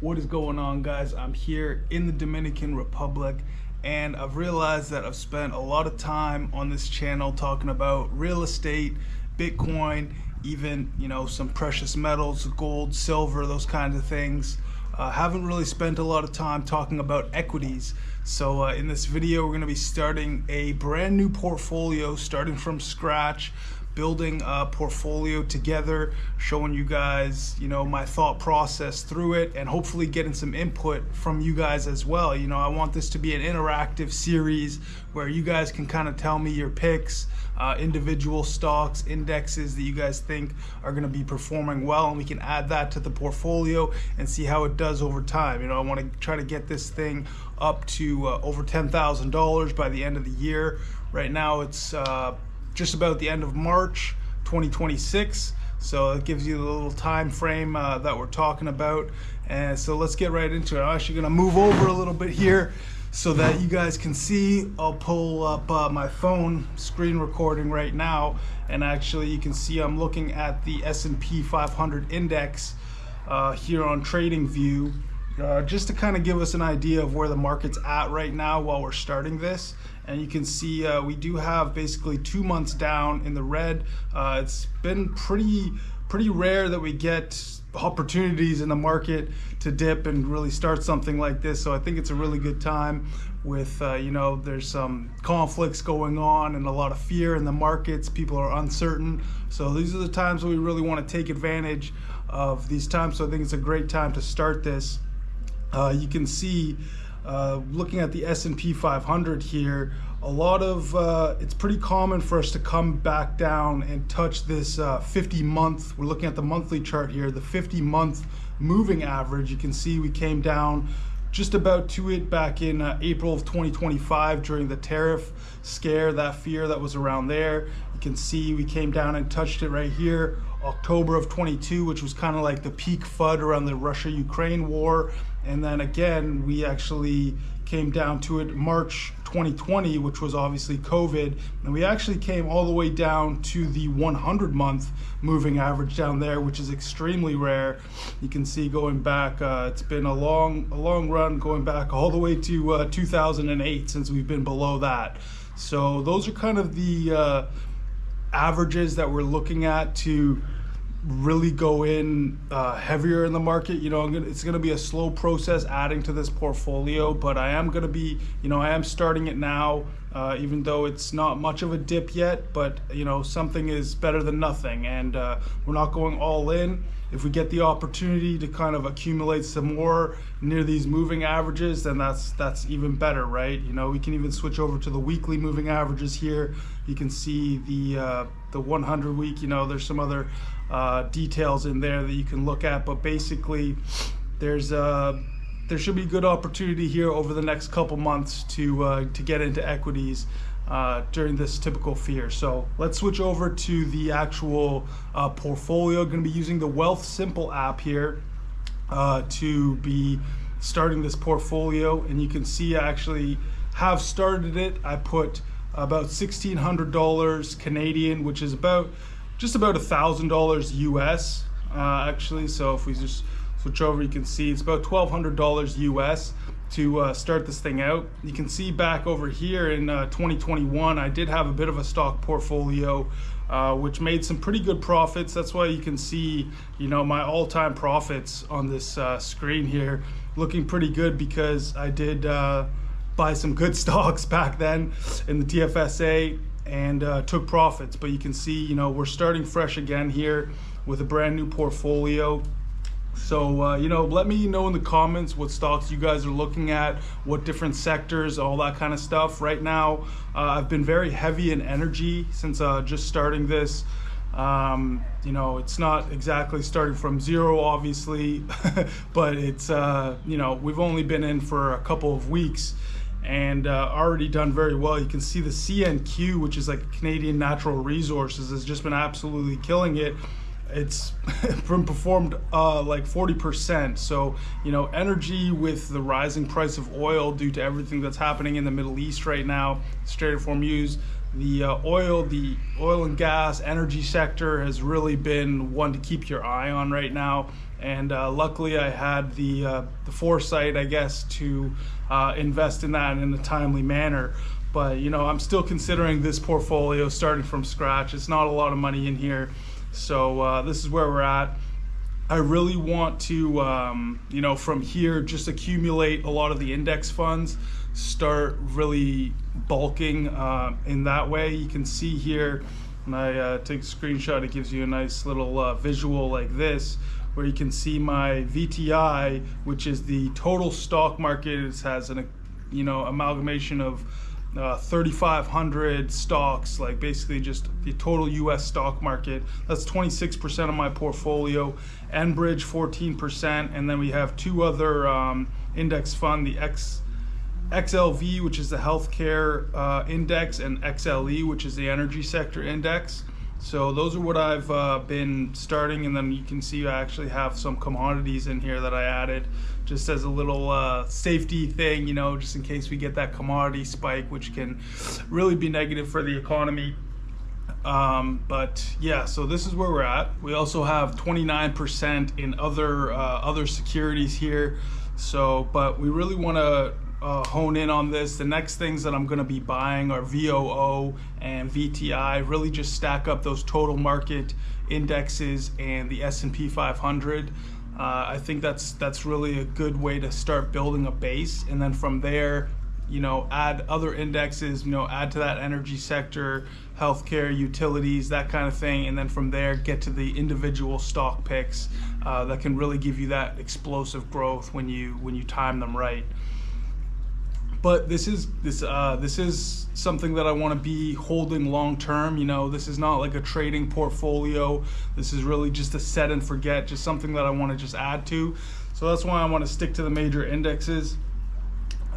What is going on, guys? I'm here in the Dominican Republic, and I've realized that I've spent a lot of time on this channel talking about real estate, Bitcoin, even some precious metals, gold, silver, those kinds of things. Haven't really spent a lot of time talking about equities. So in this video, we're going to be starting a brand new portfolio, starting from scratch, building a portfolio together, showing you guys, my thought process through it, and hopefully getting some input from you guys as well. I want this to be an interactive series where you guys can kind of tell me your picks, individual stocks, indexes that you guys think are going to be performing well, and we can add that to the portfolio and see how it does over time. I want to try to get this thing up to over $10,000 by the end of the year. Right now it's just about the end of March 2026, so it gives you the little time frame that we're talking about. And so let's get right into it. I'm actually going to move over a little bit here so that you guys can see. I'll pull up my phone screen recording right now, and actually you can see I'm looking at the S&P 500 index here on TradingView, just to kind of give us an idea of where the market's at right now while we're starting this. And you can see we do have basically 2 months down in the red. It's been pretty rare that we get opportunities in the market to dip and really start something like this. So I think it's a really good time with, there's some conflicts going on and a lot of fear in the markets. People are uncertain. So these are the times where we really want to take advantage of these times. So I think it's a great time to start this. You can see, looking at the S&P 500 here, a lot of it's pretty common for us to come back down and touch this 50-month. We're looking at the monthly chart here, the 50-month moving average. You can see we came down just about to it back in April of 2025 during the tariff scare, that fear that was around there. You can see we came down and touched it right here, October of 22, which was kind of like the peak FUD around the Russia-Ukraine war. And then again, we actually came down to it March 2020, which was obviously COVID. And we actually came all the way down to the 100-month moving average down there, which is extremely rare. You can see going back, it's been a long run going back all the way to 2008 since we've been below that. So those are kind of the averages that we're looking at to really go in heavier in the market. It's going to be a slow process adding to this portfolio, but I am going to be, I am starting it now, even though it's not much of a dip yet, but something is better than nothing, and we're not going all in. If we get the opportunity to kind of accumulate some more near these moving averages, then that's even better, right? We can even switch over to the weekly moving averages here. You can see the 100 week, there's some other details in there that you can look at, but basically there should be good opportunity here over the next couple months to get into equities during this typical fear. So let's switch over to the actual portfolio. Going to be using the Wealth Simple app here to be starting this portfolio, and you can see I actually have started it. I put about $1,600 Canadian, which is just about $1,000 US actually. So if we just switch over, you can see it's about $1,200 US to start this thing out. You can see back over here in 2021, I did have a bit of a stock portfolio which made some pretty good profits. That's why you can see, my all-time profits on this screen here looking pretty good, because I did buy some good stocks back then in the TFSA and took profits. But you can see, we're starting fresh again here with a brand new portfolio. So, let me know in the comments what stocks you guys are looking at, what different sectors, all that kind of stuff. Right now, I've been very heavy in energy since just starting this. It's not exactly starting from zero, obviously, but it's, we've only been in for a couple of weeks and already done very well. You can see the CNQ, which is like Canadian Natural Resources, has just been absolutely killing it. It's been performed like 40%. So, energy with the rising price of oil due to everything that's happening in the Middle East right now, Strait of Hormuz, the oil and gas energy sector has really been one to keep your eye on right now. And luckily I had the foresight, I guess, to invest in that in a timely manner. But I'm still considering this portfolio starting from scratch. It's not a lot of money in here, so this is where we're at. I really want to, from here, just accumulate a lot of the index funds, start really bulking in that way. You can see here, when I take a screenshot, it gives you a nice little visual like this, where you can see my VTI, which is the total stock market. It has an amalgamation of 3,500 stocks, like basically just the total US stock market. That's 26% of my portfolio. Enbridge 14%, and then we have two other index fund, the XLV, which is the healthcare index, and XLE, which is the energy sector index. So those are what I've been starting, and then you can see I actually have some commodities in here that I added just as a little safety thing, just in case we get that commodity spike, which can really be negative for the economy. But yeah, so this is where we're at. We also have 29% in other securities here. So, but we really want to hone in on this. The next things that I'm going to be buying are VOO and VTI. Really just stack up those total market indexes and the S&P 500. I think that's really a good way to start building a base, and then from there, add other indexes, add to that energy sector, healthcare, utilities, that kind of thing, and then from there get to the individual stock picks that can really give you that explosive growth when you time them right. But this is something that I want to be holding long term. This is not like a trading portfolio. This is really just a set and forget, just something that I want to just add to. So that's why I want to stick to the major indexes,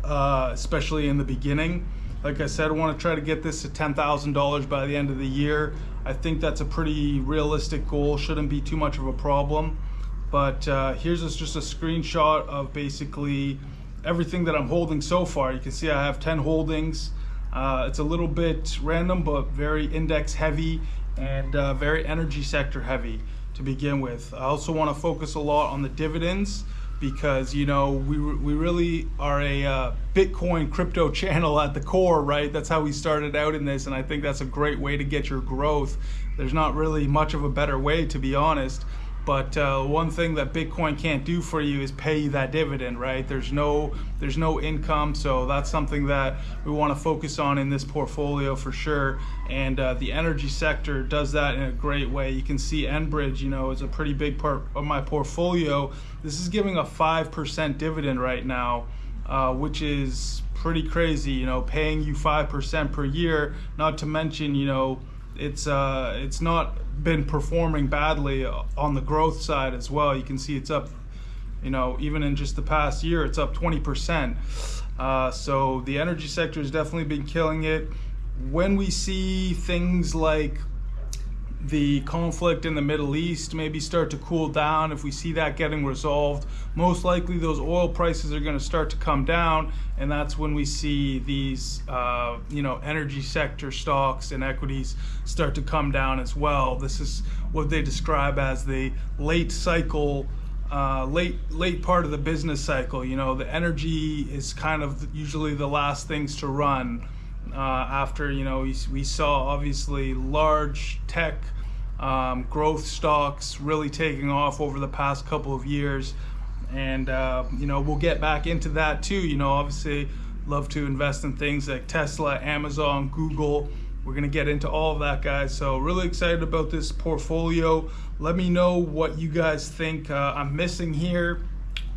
especially in the beginning. Like I said, I want to try to get this to $10,000 by the end of the year. I think that's a pretty realistic goal. Shouldn't be too much of a problem. But here's just a screenshot of basically everything that I'm holding so far. You can see I have 10 holdings. It's a little bit random, but very index heavy and very energy sector heavy to begin with. I also want to focus a lot on the dividends, because we really are a Bitcoin crypto channel at the core, right? That's how we started out in this, and I think that's a great way to get your growth. There's not really much of a better way, to be honest. But one thing that Bitcoin can't do for you is pay you that dividend, right? There's no income, so that's something that we want to focus on in this portfolio for sure. And the energy sector does that in a great way. You can see Enbridge, is a pretty big part of my portfolio. This is giving a 5% dividend right now, which is pretty crazy. Paying you 5% per year. Not to mention, it's not been performing badly on the growth side as well. You can see it's up, even in just the past year, it's up 20%. So the energy sector has definitely been killing it. When we see things like the conflict in the Middle East maybe start to cool down, if we see that getting resolved, most likely those oil prices are going to start to come down, and that's when we see these energy sector stocks and equities start to come down as well. This is what they describe as the late cycle, late part of the business cycle. The energy is kind of usually the last things to run. After we saw obviously large tech growth stocks really taking off over the past couple of years, and we'll get back into that too. Obviously love to invest in things like Tesla, Amazon, Google. We're gonna get into all of that, guys. So really excited about this portfolio. Let me know what you guys think I'm missing here,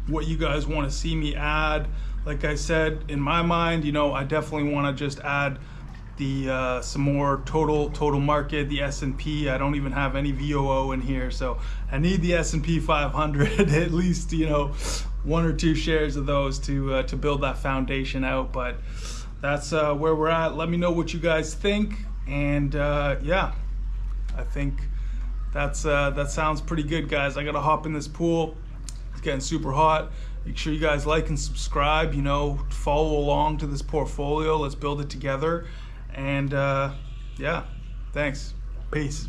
what you guys want to see me add. Like I said, in my mind, I definitely want to just add the some more total market, the S&P. I don't even have any VOO in here, so I need the S&P 500 at least, one or two shares of those to build that foundation out. But that's where we're at. Let me know what you guys think, and yeah, I think that sounds pretty good, guys. I gotta hop in this pool. It's getting super hot. Make sure you guys like and subscribe, follow along to this portfolio. Let's build it together. And Yeah. Thanks. Peace.